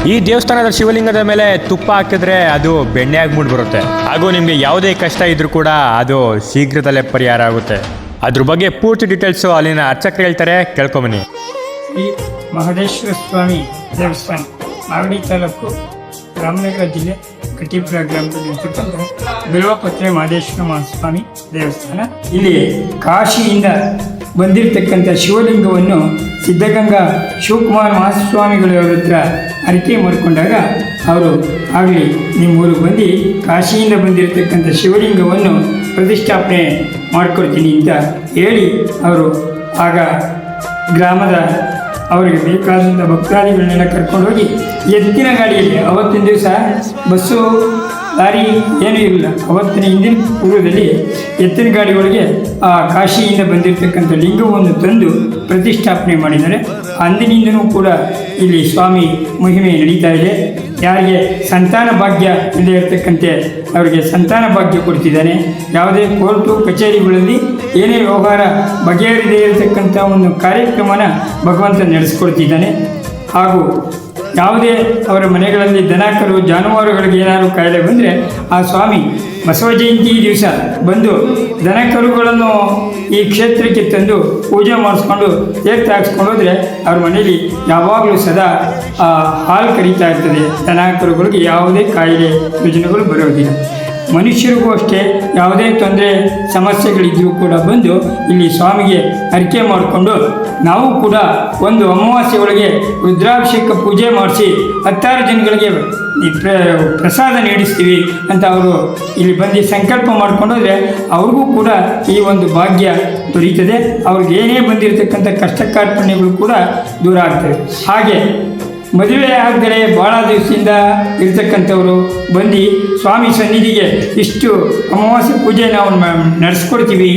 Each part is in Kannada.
ಈ ದೇವಸ್ಥಾನದ ಶಿವಲಿಂಗದ ಮೇಲೆ ತುಪ್ಪ ಹಾಕಿದ್ರೆ ಅದು ಬೆಣ್ಣೆಯಾಗಿ ಮೂಡ್ ಬರುತ್ತೆ. ಹಾಗೂ ನಿಮಗೆ ಯಾವುದೇ ಕಷ್ಟ ಇದ್ರೂ ಕೂಡ ಅದು ಶೀಘ್ರದಲ್ಲೇ ಪರಿಹಾರ ಆಗುತ್ತೆ. ಅದ್ರ ಬಗ್ಗೆ ಪೂರ್ತಿ ಡೀಟೇಲ್ಸು ಅಲ್ಲಿನ ಅರ್ಚಕರು ಹೇಳ್ತಾರೆ, ಕೇಳ್ಕೊಂಬನ್ನಿ. ಶ್ರೀ ಮಹದೇಶ್ವರ ಸ್ವಾಮಿ ದೇವಸ್ಥಾನ, ಮಾಗಡಿ ತಾಲೂಕು, ರಾಮನಗರ ಜಿಲ್ಲೆ, ಕಟೀಪುರ ಗ್ರಾಮದಲ್ಲಿ ಇರ್ತಕ್ಕಂಥ ಬಿಲ್ವಪತ್ರೆ ಮಹದೇಶ್ವರ ಮಹಾಸ್ವಾಮಿ ದೇವಸ್ಥಾನ. ಇಲ್ಲಿ ಕಾಶಿಯಿಂದ ಬಂದಿರತಕ್ಕಂಥ ಶಿವಲಿಂಗವನ್ನು ಸಿದ್ಧಗಂಗಾ ಶಿವಕುಮಾರ ಮಹಾಸ್ವಾಮಿಗಳವರ ಹತ್ರ ಅರಿಕೆ ಮಾಡಿಕೊಂಡಾಗ ಅವರು ಆಗಲಿ ನಿಮ್ಮೂರಿಗೆ ಬಂದು ಕಾಶಿಯಿಂದ ಬಂದಿರತಕ್ಕಂಥ ಶಿವಲಿಂಗವನ್ನು ಪ್ರತಿಷ್ಠಾಪನೆ ಮಾಡಿಕೊಡ್ತೀನಿ ಅಂತ ಹೇಳಿ ಅವರು ಆಗ ಗ್ರಾಮದ ಅವರಿಗೆ ಬೇಕಾದಂಥ ಭಕ್ತಾದಿಗಳನ್ನೆಲ್ಲ ಕರ್ಕೊಂಡೋಗಿ ಎತ್ತಿನ ಗಾಡಿಯಲ್ಲಿ, ಅವತ್ತಿನ ದಿವಸ ಬಸ್ಸು ಲಾರಿ ಏನೂ ಇರಲಿಲ್ಲ, ಅವತ್ತಿನ ಹಿಂದಿನ ಪೂರ್ವದಲ್ಲಿ ಎತ್ತಿನ ಗಾಡಿ ಒಳಗೆ ಆ ಕಾಶಿಯಿಂದ ಬಂದಿರತಕ್ಕಂಥ ಲಿಂಗವನ್ನು ತಂದು ಪ್ರತಿಷ್ಠಾಪನೆ ಮಾಡಿದ್ದಾರೆ. ಅಂದಿನಿಂದನೂ ಕೂಡ ಇಲ್ಲಿ ಸ್ವಾಮಿ ಮಹಿಮೆ ನಡೀತಾ ಇದೆ. ಯಾರಿಗೆ ಸಂತಾನ ಭಾಗ್ಯ ಇಲ್ಲದೆ ಇರತಕ್ಕಂತೆ ಅವರಿಗೆ ಸಂತಾನ ಭಾಗ್ಯ ಕೊಡ್ತಿದ್ದಾನೆ. ಯಾವುದೇ ಕೋರ್ಟು ಕಚೇರಿಗಳಲ್ಲಿ ಏನೇ ವ್ಯವಹಾರ ಬಗೆಹರಿದೇ ಇರತಕ್ಕಂಥ ಒಂದು ಕಾರ್ಯಕ್ರಮನ ಭಗವಂತ ನಡೆಸ್ಕೊಡ್ತಿದ್ದಾನೆ. ಹಾಗೂ ಯಾವುದೇ ಅವರ ಮನೆಗಳಲ್ಲಿ ದನ ಕರು ಜಾನುವಾರುಗಳಿಗೆ ಏನಾದರೂ ಕಾಯಿಲೆ ಬಂದರೆ ಆ ಸ್ವಾಮಿ ಬಸವ ಜಯಂತಿ ದಿವಸ ಬಂದು ದನ ಕರುಗಳನ್ನು ಈ ಕ್ಷೇತ್ರಕ್ಕೆ ತಂದು ಪೂಜೆ ಮಾಡಿಸ್ಕೊಂಡು ತೀರ್ಥ ಹಾಕ್ಸ್ಕೊಂಡು ಹೋದರೆ ಅವ್ರ ಮನೇಲಿ ಯಾವಾಗಲೂ ಸದಾ ಹಾಲು ಕರೀತಾ ಇರ್ತದೆ. ದನ ಕರುಗಳಿಗೆ ಯಾವುದೇ ಕಾಯಿಲೆ ಯೋಜನೆಗಳು ಬರೋದಿಲ್ಲ. ಮನುಷ್ಯರಿಗೂ ಅಷ್ಟೇ ಯಾವುದೇ ತೊಂದರೆ ಸಮಸ್ಯೆಗಳಿದ್ದರೂ ಕೂಡ ಬಂದು ಇಲ್ಲಿ ಸ್ವಾಮಿಗೆ ಅರಿಕೆ ಮಾಡಿಕೊಂಡು ನಾವು ಕೂಡ ಒಂದು ಅಮಾವಾಸ್ಯೆ ಒಳಗೆ ರುದ್ರಾಭಿಷೇಕ ಪೂಜೆ ಮಾಡಿಸಿ 16 ಜನಗಳಿಗೆ ಪ್ರಸಾದ ನೀಡಿಸ್ತೀವಿ ಅಂತ ಅವರು ಇಲ್ಲಿ ಬಂದು ಸಂಕಲ್ಪ ಮಾಡ್ಕೊಂಡೋದ್ರೆ ಅವ್ರಿಗೂ ಕೂಡ ಈ ಒಂದು ಭಾಗ್ಯ ದೊರೀತದೆ. ಅವ್ರಿಗೆ ಏನೇ ಬಂದಿರತಕ್ಕಂಥ ಕಷ್ಟ ಕಾರ್ಪಣ್ಯಗಳು ಕೂಡ ದೂರ ಆಗ್ತವೆ. ಹಾಗೆ ಮದುವೆ ಆಗದೆ ಭಾಳ ದಿವಸದಿಂದ ಇರ್ತಕ್ಕಂಥವರು ಬಂದು ಸ್ವಾಮಿ ಸನ್ನಿಧಿಗೆ ಇಷ್ಟು ಅಮಾವಾಸ್ಯೆ ಪೂಜೆ ನಾವು ನಡೆಸ್ಕೊಡ್ತೀವಿ,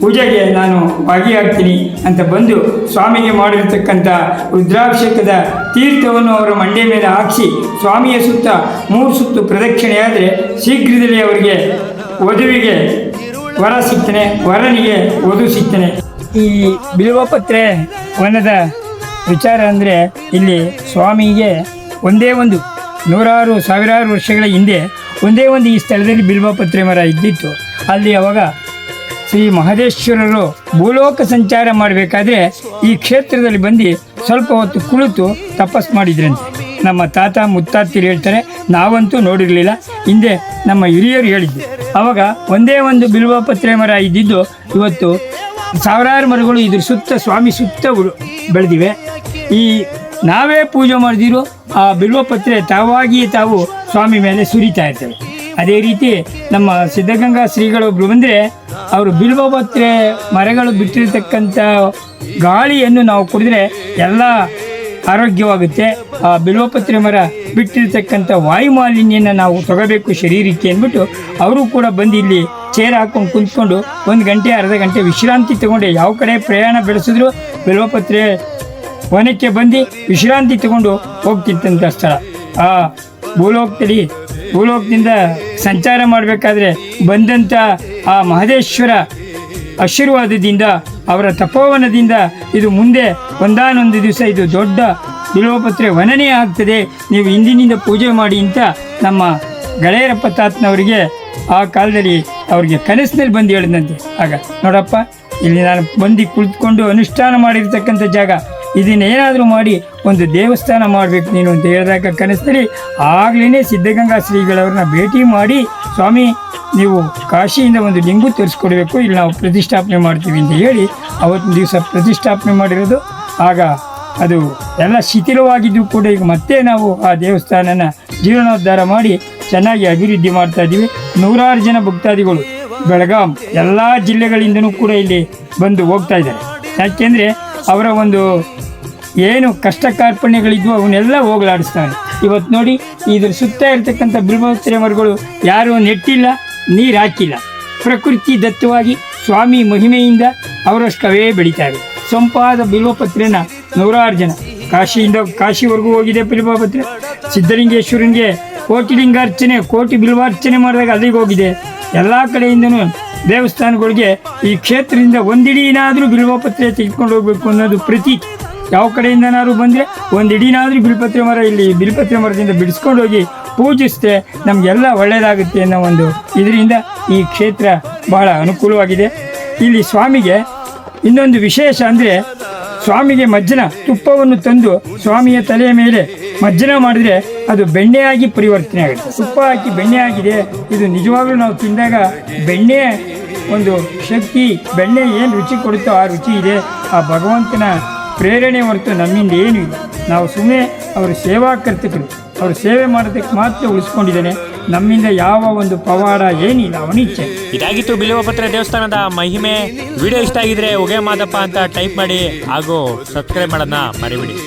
ಪೂಜೆಗೆ ನಾನು ಭಾಗಿಯಾಗ್ತೀನಿ ಅಂತ ಬಂದು ಸ್ವಾಮಿಗೆ ಮಾಡಿರ್ತಕ್ಕಂಥ ರುದ್ರಾಭಿಷೇಕದ ತೀರ್ಥವನ್ನು ಅವರ ಮಂಡೆ ಮೇಲೆ ಹಾಕಿಸಿ ಸ್ವಾಮಿಯ ಸುತ್ತ 3 ಸುತ್ತು ಪ್ರದಕ್ಷಿಣೆ ಆದರೆ ಶೀಘ್ರದಲ್ಲೇ ಅವರಿಗೆ ವಧುವಿಗೆ ವರ ಸಿಗ್ತಾನೆ, ವರನಿಗೆ ವಧು ಸಿಗ್ತಾನೆ. ಈ ಬಿಲ್ವಪತ್ರೆ ವನದ ವಿಚಾರ ಅಂದರೆ ಇಲ್ಲಿ ಸ್ವಾಮಿಗೆ ಒಂದೇ ಒಂದು 100 ಸಾವಿರಾರು ವರ್ಷಗಳ ಹಿಂದೆ ಒಂದೇ ಒಂದು ಈ ಸ್ಥಳದಲ್ಲಿ ಬಿಲ್ವಪತ್ರೆ ಮರ ಇದ್ದಿತ್ತು. ಅಲ್ಲಿ ಅವಾಗ ಶ್ರೀ ಮಹದೇಶ್ವರರು ಭೂಲೋಕ ಸಂಚಾರ ಮಾಡಬೇಕಾದ್ರೆ ಈ ಕ್ಷೇತ್ರದಲ್ಲಿ ಬಂದು ಸ್ವಲ್ಪ ಹೊತ್ತು ಕುಳಿತು ತಪಸ್ ಮಾಡಿದ್ರಂತೆ. ನಮ್ಮ ತಾತ ಮುತ್ತಾತಿರು ಹೇಳ್ತಾರೆ, ನಾವಂತೂ ನೋಡಿರಲಿಲ್ಲ, ಹಿಂದೆ ನಮ್ಮ ಹಿರಿಯರು ಹೇಳಿದ್ದು. ಆವಾಗ ಒಂದೇ ಒಂದು ಬಿಲ್ವಪತ್ರೆ ಮರ ಇದ್ದಿದ್ದು ಇವತ್ತು ಸಾವಿರಾರು ಮರಗಳು ಇದ್ರ ಸುತ್ತ ಸ್ವಾಮಿ ಸುತ್ತ ಬೆಳೆದಿವೆ. ಈ ನಾವೇ ಪೂಜೆ ಮಾಡಿದಿರೋ ಆ ಬಿಲ್ವಪತ್ರೆ ತಾವಾಗಿಯೇ ತಾವು ಸ್ವಾಮಿ ಮೇಲೆ ಸುರಿತಾ ಇರ್ತವೆ. ಅದೇ ರೀತಿ ನಮ್ಮ ಸಿದ್ಧಗಂಗಾ ಶ್ರೀಗಳೊಬ್ಬರು ಬಂದರೆ ಅವರು ಬಿಲ್ವಪತ್ರೆ ಮರಗಳು ಬಿಟ್ಟಿರ್ತಕ್ಕಂಥ ಗಾಳಿಯನ್ನು ನಾವು ಕುಡಿದ್ರೆ ಎಲ್ಲ ಆರೋಗ್ಯವಾಗುತ್ತೆ. ಆ ಬಿಲ್ವಪತ್ರೆ ಮರ ಬಿಟ್ಟಿರ್ತಕ್ಕಂಥ ವಾಯುಮಾಲಿನ್ಯನ ನಾವು ತಗೋಬೇಕು ಶರೀರಕ್ಕೆ ಅಂದ್ಬಿಟ್ಟು ಅವರು ಕೂಡ ಬಂದು ಇಲ್ಲಿ ಚೇರ್ ಹಾಕೊಂಡು ಕುಂತ್ಕೊಂಡು 1 ಗಂಟೆ ಅರ್ಧ ಗಂಟೆ ವಿಶ್ರಾಂತಿ ತಗೊಂಡು ಯಾವ ಕಡೆ ಪ್ರಯಾಣ ಬೆಳೆಸಿದ್ರು ಬಿಲ್ವಪತ್ರೆ ವನಕ್ಕೆ ಬಂದು ವಿಶ್ರಾಂತಿ ತಗೊಂಡು ಹೋಗ್ತಿದ್ದಂಥ ಸ್ಥಳ. ಆ ಭೂಲೋಕದಿಂದ ಸಂಚಾರ ಮಾಡಬೇಕಾದ್ರೆ ಬಂದಂಥ ಆ ಮಹದೇಶ್ವರ ಆಶೀರ್ವಾದದಿಂದ ಅವರ ತಪೋವನದಿಂದ ಇದು ಮುಂದೆ ಒಂದಾನೊಂದು ದಿವಸ ಇದು ದೊಡ್ಡ ಬಿಲ್ವಪತ್ರೆ ವನನೇ ಆಗ್ತದೆ, ನೀವು ಇಂದಿನಿಂದ ಪೂಜೆ ಮಾಡಿ ಅಂತ ನಮ್ಮ ಗೆಳೆಯರಪ್ಪ ತಾತನವರಿಗೆ ಆ ಕಾಲದಲ್ಲಿ ಅವ್ರಿಗೆ ಕನಸಿನಲ್ಲಿ ಬಂದು ಹೇಳಿದಂತೆ. ಆಗ ನೋಡಪ್ಪ, ಇಲ್ಲಿ ನಾನು ಬಂದು ಕುಳಿತುಕೊಂಡು ಅನುಷ್ಠಾನ ಮಾಡಿರ್ತಕ್ಕಂಥ ಜಾಗ, ಇದನ್ನೇನಾದರೂ ಮಾಡಿ ಒಂದು ದೇವಸ್ಥಾನ ಮಾಡಬೇಕು ನೀನು ಅಂತ ಹೇಳಿದಾಗ ಕನಸಿನಲ್ಲಿ ಆಗಲೇ ಸಿದ್ಧಗಂಗಾ ಶ್ರೀಗಳವ್ರನ್ನ ಭೇಟಿ ಮಾಡಿ, ಸ್ವಾಮಿ ನೀವು ಕಾಶಿಯಿಂದ ಒಂದು ಲಿಂಗು ತರಿಸ್ಕೊಡ್ಬೇಕು, ಇಲ್ಲಿ ನಾವು ಪ್ರತಿಷ್ಠಾಪನೆ ಮಾಡ್ತೀವಿ ಅಂತ ಹೇಳಿ ಅವತ್ತಿನ ದಿವಸ ಪ್ರತಿಷ್ಠಾಪನೆ ಮಾಡಿರೋದು. ಆಗ ಅದು ಎಲ್ಲ ಶಿಥಿಲವಾಗಿದ್ದು ಕೂಡ ಈಗ ಮತ್ತೆ ನಾವು ಆ ದೇವಸ್ಥಾನನ ಜೀರ್ಣೋದ್ಧಾರ ಮಾಡಿ ಚೆನ್ನಾಗಿ ಅಭಿವೃದ್ಧಿ ಮಾಡ್ತಾ ಇದ್ದೀವಿ. 100 ಜನ ಭಕ್ತಾದಿಗಳು ಬೆಳಗಾಂ ಎಲ್ಲ ಜಿಲ್ಲೆಗಳಿಂದನೂ ಕೂಡ ಇಲ್ಲಿ ಬಂದು ಹೋಗ್ತಾ ಇದ್ದಾರೆ. ಯಾಕೆಂದರೆ ಅವರ ಒಂದು ಏನು ಕಷ್ಟ ಕಾರ್ಪಣ್ಯಗಳಿದ್ವು ಅವನ್ನೆಲ್ಲ ಹೋಗಲಾಡಿಸ್ತಾನೆ. ಇವತ್ತು ನೋಡಿ ಇದ್ರ ಸುತ್ತ ಇರ್ತಕ್ಕಂಥ ಬಿಲ್ವಪತ್ರೆ ಮರಗಳು ಯಾರೂ ನೆಟ್ಟಿಲ್ಲ, ನೀರು ಹಾಕಿಲ್ಲ, ಪ್ರಕೃತಿ ದತ್ತವಾಗಿ ಸ್ವಾಮಿ ಮಹಿಮೆಯಿಂದ ಅವರಷ್ಟವೇ ಬೆಳೀತಾರೆ. ಸೊಂಪಾದ ಬಿಲ್ವಪತ್ರೆನ 100 ಜನ ಕಾಶಿವರೆಗೂ ಹೋಗಿದೆ ಬಿಲ್ವಪತ್ರೆ. ಸಿದ್ಧಲಿಂಗೇಶ್ವರನಿಗೆ ಕೋಟಿ ಲಿಂಗಾರ್ಚನೆ, ಕೋಟಿ ಬಿಲ್ವಾರ್ಚನೆ ಮಾಡಿದಾಗ ಅಲ್ಲಿಗೆ ಹೋಗಿದೆ. ಎಲ್ಲ ಕಡೆಯಿಂದನೂ ದೇವಸ್ಥಾನಗಳಿಗೆ ಈ ಕ್ಷೇತ್ರದಿಂದ ಒಂದಿಡೀನಾದರೂ ಬಿಲ್ವಪತ್ರೆ ತೆಗೆದುಕೊಂಡು ಹೋಗಬೇಕು ಅನ್ನೋದು ಪ್ರತೀತಿ. ಯಾವ ಕಡೆಯಿಂದನಾದ್ರು ಬಂದರೆ ಒಂದು ಇಡೀನಾದ್ರೂ ಬಿಲ್ಪತ್ರೆ ಮರ ಇಲ್ಲಿ ಬಿಲ್ಪತ್ರೆ ಮರದಿಂದ ಬಿಡಿಸ್ಕೊಂಡು ಹೋಗಿ ಪೂಜಿಸಿದ್ರೆ ನಮಗೆಲ್ಲ ಒಳ್ಳೆಯದಾಗುತ್ತೆ ಅನ್ನೋ ಒಂದು ಇದರಿಂದ ಈ ಕ್ಷೇತ್ರ ಬಹಳ ಅನುಕೂಲವಾಗಿದೆ. ಇಲ್ಲಿ ಸ್ವಾಮಿಗೆ ಇನ್ನೊಂದು ವಿಶೇಷ ಅಂದರೆ ಸ್ವಾಮಿಗೆ ಮಜ್ಜನ ತುಪ್ಪವನ್ನು ತಂದು ಸ್ವಾಮಿಯ ತಲೆಯ ಮೇಲೆ ಮಜ್ಜನ ಮಾಡಿದ್ರೆ ಅದು ಬೆಣ್ಣೆಯಾಗಿ ಪರಿವರ್ತನೆ ಆಗುತ್ತೆ. ತುಪ್ಪ ಹಾಕಿ ಬೆಣ್ಣೆ ಆಗಿದೆ. ಇದು ನಿಜವಾಗ್ಲೂ ನಾವು ತಿಂದಾಗ ಬೆಣ್ಣೆ ಒಂದು ಶಕ್ತಿ, ಬೆಣ್ಣೆ ಏನು ರುಚಿ ಕೊಡುತ್ತೋ ಆ ರುಚಿ ಇದೆ. ಆ ಭಗವಂತನ ಪ್ರೇರಣೆ ಹೊರತು ನಮ್ಮಿಂದ ಏನೂ ಇಲ್ಲ. ನಾವು ಸುಮ್ಮನೆ ಅವರ ಸೇವಾಕರ್ತಕರು, ಅವ್ರ ಸೇವೆ ಮಾಡೋದಕ್ಕೆ ಮಾತ್ರ ಉಳಿಸ್ಕೊಂಡಿದ್ದಾನೆ. ನಮ್ಮಿಂದ ಯಾವ ಒಂದು ಪವಾಡ ಏನಿಲ್ಲ, ಅವನಿಚ್ಛೆ. ಇದಾಗಿತ್ತು ಬಿಲ್ವಪತ್ರೆ ದೇವಸ್ಥಾನದ ಮಹಿಮೆ. ವಿಡಿಯೋ ಇಷ್ಟ ಆಗಿದ್ರೆ ಉಗೆ ಮಾದಪ್ಪ ಅಂತ ಟೈಪ್ ಮಾಡಿ ಹಾಗೂ ಸಬ್ಸ್ಕ್ರೈಬ್ ಮಾಡೋದನ್ನ ಮರಿಬಿಡಿ.